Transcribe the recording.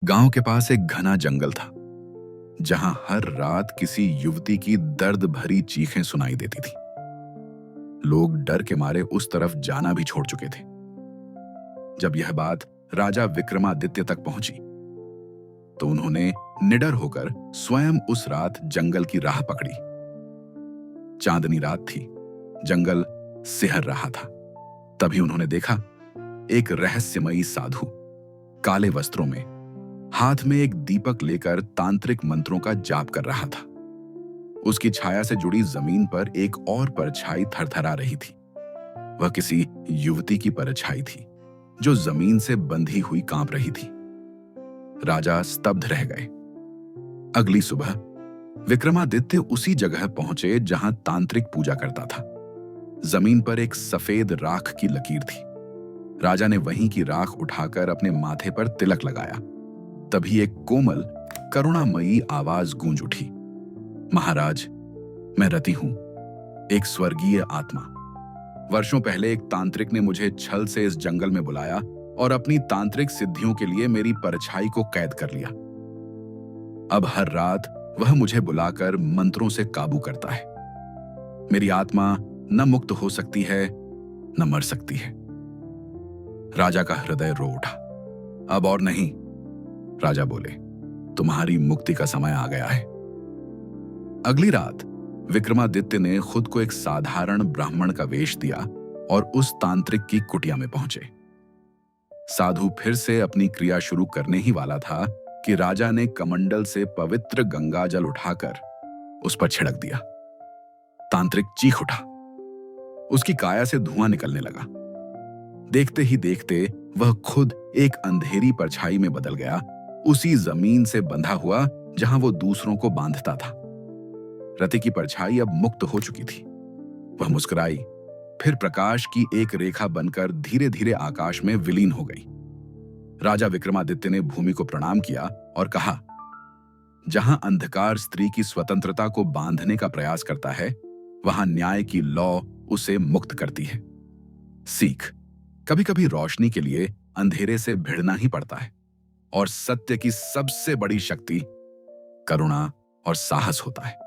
गांव के पास एक घना जंगल था जहां हर रात किसी युवती की दर्द भरी चीखें सुनाई देती थी। लोग डर के मारे उस तरफ जाना भी छोड़ चुके थे। जब यह बात राजा विक्रमादित्य तक पहुंची तो उन्होंने निडर होकर स्वयं उस रात जंगल की राह पकड़ी। चांदनी रात थी, जंगल सिहर रहा था। तभी उन्होंने देखा एक रहस्यमयी साधु काले वस्त्रों में, हाथ में एक दीपक लेकर तांत्रिक मंत्रों का जाप कर रहा था। उसकी छाया से जुड़ी जमीन पर एक और परछाई थरथरा रही थी। वह किसी युवती की परछाई थी जो जमीन से बंधी हुई कांप रही थी। राजा स्तब्ध रह गए। अगली सुबह विक्रमादित्य उसी जगह पहुंचे जहां तांत्रिक पूजा करता था। जमीन पर एक सफेद राख की लकीर थी। राजा ने वहीं की राख उठाकर अपने माथे पर तिलक लगाया। तभी एक कोमल करुणामयी आवाज गूंज उठी, महाराज, मैं रति हूं, एक स्वर्गीय आत्मा। वर्षों पहले एक तांत्रिक ने मुझे छल से इस जंगल में बुलाया और अपनी तांत्रिक सिद्धियों के लिए मेरी परछाई को कैद कर लिया। अब हर रात वह मुझे बुलाकर मंत्रों से काबू करता है। मेरी आत्मा न मुक्त हो सकती है न मर सकती है। राजा का हृदय रो उठा। अब और नहीं, राजा बोले, तुम्हारी मुक्ति का समय आ गया है। अगली रात विक्रमादित्य ने खुद को एक साधारण ब्राह्मण का वेश दिया और उस तांत्रिक की कुटिया में पहुंचे। साधु फिर से अपनी क्रिया शुरू करने ही वाला था कि राजा ने कमंडल से पवित्र गंगा जल उठाकर उस पर छिड़क दिया। तांत्रिक चीख उठा। उसकी काया से धुआं निकलने लगा। देखते ही देखते वह खुद एक अंधेरी परछाई में बदल गया, उसी जमीन से बंधा हुआ जहां वो दूसरों को बांधता था। रति की परछाई अब मुक्त हो चुकी थी। वह मुस्कुराई, फिर प्रकाश की एक रेखा बनकर धीरे धीरे आकाश में विलीन हो गई। राजा विक्रमादित्य ने भूमि को प्रणाम किया और कहा, जहां अंधकार स्त्री की स्वतंत्रता को बांधने का प्रयास करता है, वहां न्याय की लौ उसे मुक्त करती है। सीख, कभी कभी रोशनी के लिए अंधेरे से भिड़ना ही पड़ता है और सत्य की सबसे बड़ी शक्ति करुणा और साहस होता है।